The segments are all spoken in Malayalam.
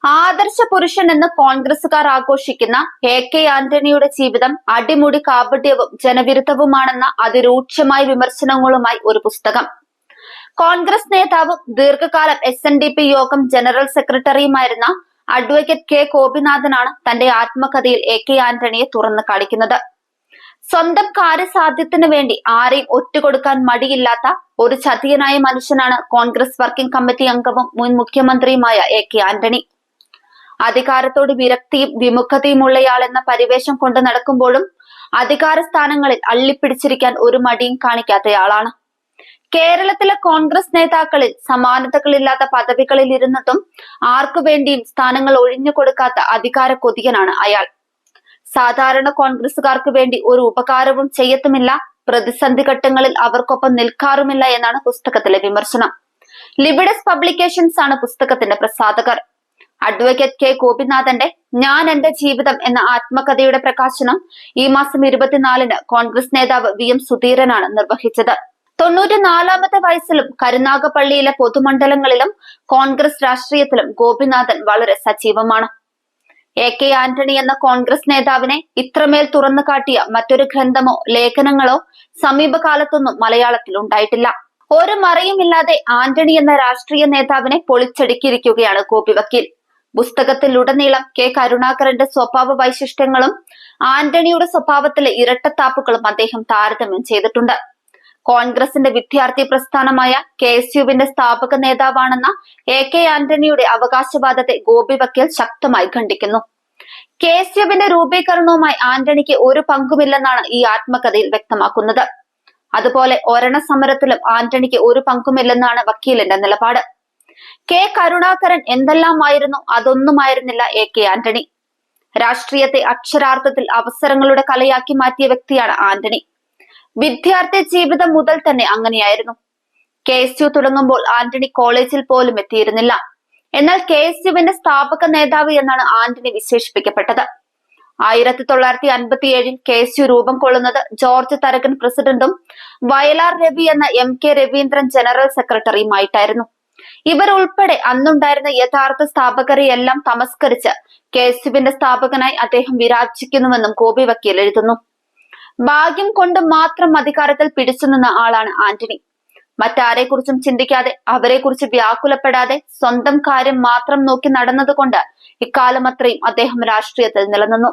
ആദർശ പുരുഷൻ എന്ന് കോൺഗ്രസുകാർ ആഘോഷിക്കുന്ന കെ ആന്റണിയുടെ ജീവിതം അടിമുടി കാപട്യവും ജനവിരുദ്ധവുമാണെന്ന അതിരൂക്ഷമായ വിമർശനങ്ങളുമായി ഒരു പുസ്തകം. കോൺഗ്രസ് നേതാവും ദീർഘകാലം SNDP യോഗം ജനറൽ സെക്രട്ടറിയുമായിരുന്ന അഡ്വക്കേറ്റ് കെ ഗോപിനാഥനാണ് തന്റെ ആത്മകഥയിൽ കെ ആന്റണിയെ തുറന്നു കാണിക്കുന്നത്. സ്വന്തം കാര്യസാധ്യത്തിനു വേണ്ടി ആരെയും ഒറ്റുകൊടുക്കാൻ മടിയില്ലാത്ത ഒരു ചതിയനായ മനുഷ്യനാണ് കോൺഗ്രസ് വർക്കിംഗ് കമ്മിറ്റി അംഗവും മുൻ മുഖ്യമന്ത്രിയുമായ കെ ആന്റണി. അധികാരത്തോട് വിരക്തിയും വിമുഖതയുമുള്ളയാളെന്ന പരിവേഷം കൊണ്ട് നടക്കുമ്പോഴും അധികാര സ്ഥാനങ്ങളിൽ അള്ളിപ്പിടിച്ചിരിക്കാൻ ഒരു മടിയും കാണിക്കാത്തയാളാണ്. കേരളത്തിലെ കോൺഗ്രസ് നേതാക്കളിൽ സമാനതകളില്ലാത്ത പദവികളിൽ ഇരുന്നിട്ടും ആർക്കു വേണ്ടിയും സ്ഥാനങ്ങൾ ഒഴിഞ്ഞു കൊടുക്കാത്ത അധികാര കൊതിയനാണ് അയാൾ. സാധാരണ കോൺഗ്രസുകാർക്ക് വേണ്ടി ഒരു ഉപകാരവും ചെയ്യത്തുമില്ല, പ്രതിസന്ധി ഘട്ടങ്ങളിൽ അവർക്കൊപ്പം നിൽക്കാറുമില്ല എന്നാണ് പുസ്തകത്തിലെ വിമർശനം. ലിബിഡസ് പബ്ലിക്കേഷൻസ് ആണ് പുസ്തകത്തിന്റെ പ്രസാധകർ. അഡ്വക്കേറ്റ് കെ ഗോപിനാഥന്റെ ഞാൻ എന്റെ ജീവിതം എന്ന ആത്മകഥയുടെ പ്രകാശനം ഈ മാസം 24-ന് കോൺഗ്രസ് നേതാവ് VM സുധീരനാണ് നിർവഹിച്ചത്. 94-ാമത്തെ വയസ്സിലും കരുനാഗപ്പള്ളിയിലെ പൊതുമണ്ഡലങ്ങളിലും കോൺഗ്രസ് രാഷ്ട്രീയത്തിലും ഗോപിനാഥൻ വളരെ സജീവമാണ്. കെ ആന്റണി എന്ന കോൺഗ്രസ് നേതാവിനെ ഇത്രമേൽ തുറന്നു കാട്ടിയ മറ്റൊരു ഗ്രന്ഥമോ ലേഖനങ്ങളോ സമീപകാലത്തൊന്നും മലയാളത്തിൽ ഉണ്ടായിട്ടില്ല. ഒരു മറയുമില്ലാതെ ആന്റണി എന്ന രാഷ്ട്രീയ നേതാവിനെ പൊളിച്ചടുക്കിയിരിക്കുകയാണ് ഗോപി വക്കീൽ. പുസ്തകത്തിലുടനീളം കെ കരുണാകരന്റെ സ്വഭാവ വൈശിഷ്ട്യങ്ങളും ആന്റണിയുടെ സ്വഭാവത്തിലെ ഇരട്ടത്താപ്പുകളും അദ്ദേഹം താരതമ്യം ചെയ്തിട്ടുണ്ട്. കോൺഗ്രസിന്റെ വിദ്യാർത്ഥി പ്രസ്ഥാനമായ KSUവിന്റെ സ്ഥാപക നേതാവാണെന്ന കെ ആന്റണിയുടെ അവകാശവാദത്തെ ഗോപി വക്കീൽ ശക്തമായി ഖണ്ഡിക്കുന്നു. KSUവിന്റെ രൂപീകരണവുമായി ആന്റണിക്ക് ഒരു പങ്കുമില്ലെന്നാണ് ഈ ആത്മകഥയിൽ വ്യക്തമാക്കുന്നത്. അതുപോലെ ഒരണ സമരത്തിലും ആന്റണിക്ക് ഒരു പങ്കുമില്ലെന്നാണ് വക്കീലിന്റെ നിലപാട്. കെ കരുണാകരൻ എന്തെല്ലാമായിരുന്നു അതൊന്നുമായിരുന്നില്ല കെ ആന്റണി. രാഷ്ട്രീയത്തെ അക്ഷരാർത്ഥത്തിൽ അവസരങ്ങളുടെ കലയാക്കി മാറ്റിയ വ്യക്തിയാണ് ആന്റണി. വിദ്യാർത്ഥി ജീവിതം മുതൽ തന്നെ അങ്ങനെയായിരുന്നു. KSU തുടങ്ങുമ്പോൾ ആന്റണി കോളേജിൽ പോലും എത്തിയിരുന്നില്ല. എന്നാൽ KSUവിന്റെ സ്ഥാപക നേതാവ് എന്നാണ് ആന്റണി വിശേഷിപ്പിക്കപ്പെട്ടത്. 1957-ൽ KSU രൂപം കൊള്ളുന്നത് ജോർജ് തരകൻ പ്രസിഡന്റും വയലാർ രവി എന്ന MK രവീന്ദ്രൻ ജനറൽ സെക്രട്ടറിയുമായിട്ടായിരുന്നു. ഇവരുൾപ്പെടെ അന്നുണ്ടായിരുന്ന യഥാർത്ഥ സ്ഥാപകരെയെല്ലാം തമസ്കരിച്ച് KSUവിന്റെ സ്ഥാപകനായി അദ്ദേഹം വിരാജിക്കുന്നുവെന്നും ഗോപി വക്കീൽ എഴുതുന്നു. ഭാഗ്യം കൊണ്ട് മാത്രം അധികാരത്തിൽ പിടിച്ചുനിന്ന ആളാണ് ആന്റണി. മറ്റാരെക്കുറിച്ചും ചിന്തിക്കാതെ, അവരെക്കുറിച്ച് വ്യാകുലപ്പെടാതെ സ്വന്തം കാര്യം മാത്രം നോക്കി നടന്നതുകൊണ്ട് ഇക്കാലം അത്രയും അദ്ദേഹം രാഷ്ട്രീയത്തിൽ നിലനിന്നു.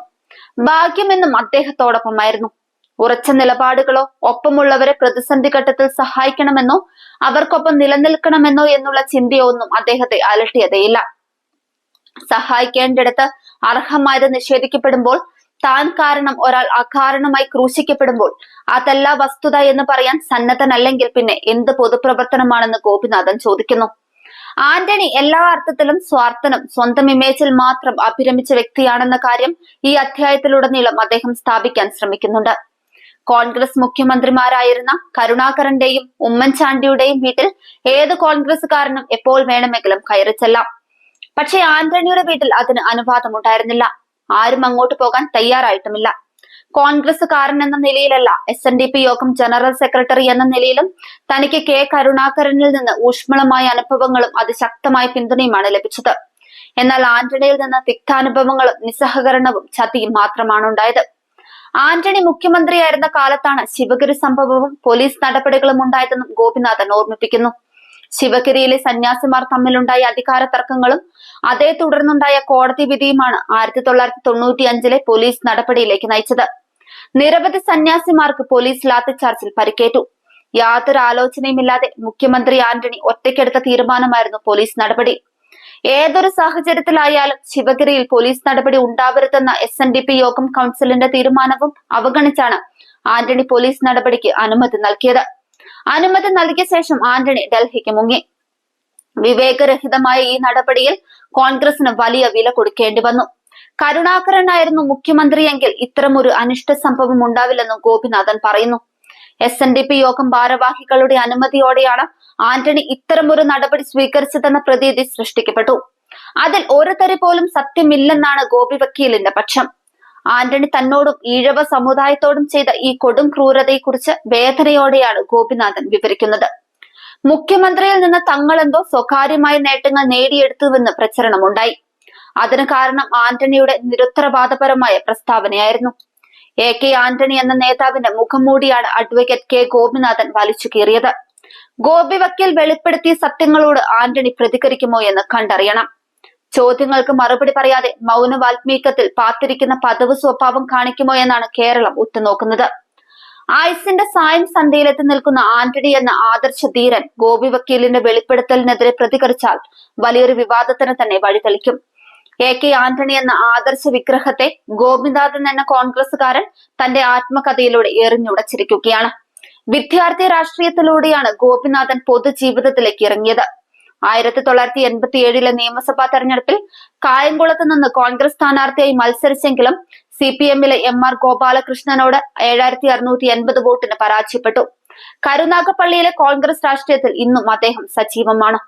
ഭാഗ്യമെന്നും അദ്ദേഹത്തോടൊപ്പമായിരുന്നു. ഉറച്ച നിലപാടുകളോ ഒപ്പമുള്ളവരെ പ്രതിസന്ധി ഘട്ടത്തിൽ സഹായിക്കണമെന്നോ അവർക്കൊപ്പം നിലനിൽക്കണമെന്നോ എന്നുള്ള ചിന്തയോ ഒന്നും അദ്ദേഹത്തെ അലട്ടിയതേയില്ല. സഹായിക്കേണ്ടിടത്ത് അർഹമായത് നിഷേധിക്കപ്പെടുമ്പോൾ, താൻ കാരണം ഒരാൾ അകാരണമായി ക്രൂശിക്കപ്പെടുമ്പോൾ അതല്ല വസ്തുത എന്ന് പറയാൻ സന്നദ്ധനല്ലെങ്കിൽ പിന്നെ എന്ത് പൊതുപ്രവർത്തനമാണെന്ന് ഗോപിനാഥൻ ചോദിക്കുന്നു. ആന്റണി എല്ലാ അർത്ഥത്തിലും സ്വാർത്ഥനും സ്വന്തം ഇമേജിൽ മാത്രം അഭിരമിച്ച വ്യക്തിയാണെന്ന കാര്യം ഈ അധ്യായത്തിലുടനീളം അദ്ദേഹം സ്ഥാപിക്കാൻ ശ്രമിക്കുന്നുണ്ട്. കോൺഗ്രസ് മുഖ്യമന്ത്രിമാരായിരുന്ന കരുണാകരന്റെയും ഉമ്മൻചാണ്ടിയുടെയും വീട്ടിൽ ഏത് കോൺഗ്രസുകാരനും എപ്പോൾ വേണമെങ്കിലും കയറിച്ചെല്ലാം. പക്ഷേ ആന്റണിയുടെ വീട്ടിൽ അതിന് അനുവാദമുണ്ടായിരുന്നില്ല. ആരും അങ്ങോട്ട് പോകാൻ തയ്യാറായിട്ടുമില്ല. കോൺഗ്രസുകാരൻ എന്ന നിലയിലല്ല, SNDP യോഗം ജനറൽ സെക്രട്ടറി എന്ന നിലയിലും തനിക്ക് കെ കരുണാകരനിൽ നിന്ന് ഊഷ്മളമായ അനുഭവങ്ങളും അതിശക്തമായ പിന്തുണയുമാണ് ലഭിച്ചത്. എന്നാൽ ആന്റണിയിൽ നിന്ന് തിക്താനുഭവങ്ങളും നിസ്സഹകരണവും ചതിയും മാത്രമാണ് ഉണ്ടായത്. ആന്റണി മുഖ്യമന്ത്രിയായിരുന്ന കാലത്താണ് ശിവഗിരി സംഭവവും പോലീസ് നടപടികളും ഉണ്ടായതെന്നും ഗോപിനാഥൻ ഓർമ്മിപ്പിക്കുന്നു. ശിവഗിരിയിലെ സന്യാസിമാർ തമ്മിലുണ്ടായ അധികാര തർക്കങ്ങളും അതേ തുടർന്നുണ്ടായ കോടതി വിധിയുമാണ് 1995-ലെ പോലീസ് നടപടിയിലേക്ക് നയിച്ചത്. നിരവധി സന്യാസിമാർക്ക് പോലീസ് ലാത്തിച്ചാർജിൽ പരിക്കേറ്റു. യാതൊരു ആലോചനയുമില്ലാതെ മുഖ്യമന്ത്രി ആന്റണി ഒറ്റയ്ക്കെടുത്ത തീരുമാനമായിരുന്നു പോലീസ് നടപടി. ഏതൊരു സാഹചര്യത്തിലായാലും ശിവഗിരിയിൽ പോലീസ് നടപടി ഉണ്ടാവരുതെന്ന SNDP യോഗം കൗൺസിലിന്റെ തീരുമാനവും അവഗണിച്ചാണ് ആന്റണി പോലീസ് നടപടിക്ക് അനുമതി നൽകിയത്. അനുമതി നൽകിയ ശേഷം ആന്റണി ഡൽഹിക്ക് മുങ്ങി. വിവേകരഹിതമായ ഈ നടപടിയിൽ കോൺഗ്രസിന് വലിയ വില കൊടുക്കേണ്ടി വന്നു. കരുണാകരനായിരുന്നു മുഖ്യമന്ത്രിയെങ്കിൽ ഇത്തരമൊരു അനിഷ്ട സംഭവം ഉണ്ടാവില്ലെന്നും ഗോപിനാഥൻ പറയുന്നു. SNDP യോഗം ഭാരവാഹികളുടെ അനുമതിയോടെയാണ് ആന്റണി ഇത്തരമൊരു നടപടി സ്വീകരിച്ചതെന്ന പ്രതീതി സൃഷ്ടിക്കപ്പെട്ടു. അതിൽ ഒരു തരി പോലും സത്യമില്ലെന്നാണ് ഗോപി വക്കീലിന്റെ പക്ഷം. ആന്റണി തന്നോടും ഈഴവ സമുദായത്തോടും ചെയ്ത ഈ കൊടും ക്രൂരതയെക്കുറിച്ച് വേദനയോടെയാണ് ഗോപിനാഥൻ വിവരിക്കുന്നത്. മുഖ്യമന്ത്രിയിൽ നിന്ന് തങ്ങളെന്തോ സ്വകാര്യമായ നേട്ടങ്ങൾ നേടിയെടുത്തുവെന്ന് പ്രചരണമുണ്ടായി. അതിന് കാരണം ആന്റണിയുടെ നിരുത്തരവാദപരമായ പ്രസ്താവനയായിരുന്നു. AK ആന്റണി എന്ന നേതാവിന്റെ മുഖംമൂടിയാണ് അഡ്വക്കേറ്റ് K ഗോപിനാഥൻ വലിച്ചു കീറിയത്. ഗോപി വക്കീൽ വെളിപ്പെടുത്തിയ സത്യങ്ങളോട് ആന്റണി പ്രതികരിക്കുമോ എന്ന് കണ്ടറിയണം. ചോദ്യങ്ങൾക്ക് മറുപടി പറയാതെ മൗന വാൽമീകത്തിൽ പാത്തിരിക്കുന്ന പതിവ് സ്വഭാവം കാണിക്കുമോ എന്നാണ് കേരളം ഉറ്റുനോക്കുന്നത്. ആയുസിന്റെ സായം സന്ധ്യയിലെത്തി നിൽക്കുന്ന ആന്റണി എന്ന ആദർശ ധീരൻ ഗോപി വക്കീലിന്റെ വെളിപ്പെടുത്തലിനെതിരെ പ്രതികരിച്ചാൽ വലിയൊരു വിവാദത്തിന് തന്നെ വഴിതെളിക്കും. AK ആന്റണി എന്ന ആദർശ വിഗ്രഹത്തെ ഗോപിനാഥൻ എന്ന കോൺഗ്രസുകാരൻ തന്റെ ആത്മകഥയിലൂടെ എറിഞ്ഞുടച്ചിരിക്കുകയാണ്. വിദ്യാർത്ഥി രാഷ്ട്രീയത്തിലൂടെയാണ് ഗോപിനാഥൻ പൊതുജീവിതത്തിലേക്ക് ഇറങ്ങിയത്. 1987 നിയമസഭാ തെരഞ്ഞെടുപ്പിൽ കായംകുളത്ത് നിന്ന് കോൺഗ്രസ് സ്ഥാനാർത്ഥിയായി മത്സരിച്ചെങ്കിലും CPM-ലെ MR ഗോപാലകൃഷ്ണനോട് 7680 വോട്ടിന് പരാജയപ്പെട്ടു. കരുനാഗപ്പള്ളിയിലെ കോൺഗ്രസ് രാഷ്ട്രീയത്തിൽ ഇന്നും അദ്ദേഹം സജീവമാണ്.